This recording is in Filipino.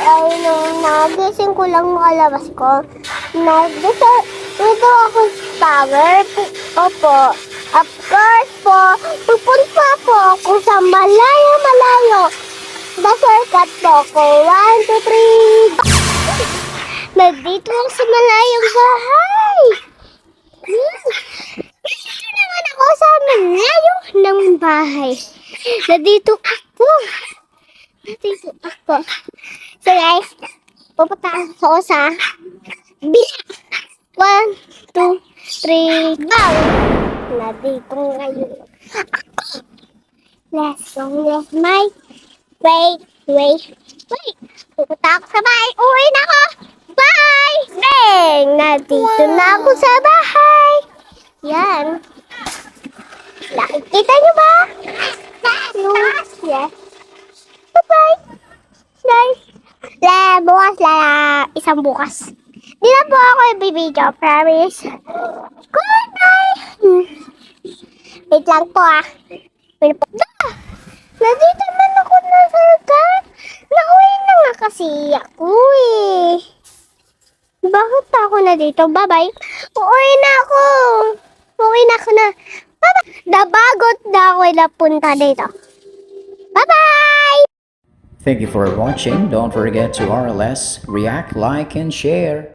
ay nung nagising ko lang nakalabas ko, dito ako sa tower. Opo. Of course po, pupunta po ako sa malayo-malayo. Basurkat po ako. 1, 2, 3. Nandito ako sa malayong bahay. Dito naman ako sa malayo ng bahay. Nandito ako. So guys, pupunta ako sa bila. 1, 2, 3, go! Nandito ngayon ako. Let's go, let's my wait. Pupunta ako sa bahay. Uwi na ako. Bye! Bang! Nandito na ako sa bahay. Yan. Nakikita niyo ba? Yes. Bye-bye. Nice. Bukas isang bukas. Di na po ako ibibidyo, promise. Goodbye. Wait lang po Nandito man ako na sa lugar. Nauwi na nga kasi ako eh. Bakit pa ako na dito? Bye-bye. Uuwi na ako. Uuwi na ako na. Bye-bye. Nabagot na ako napunta dito. Bye-bye. Thank you for watching. Don't forget to RLS, react, like, and share.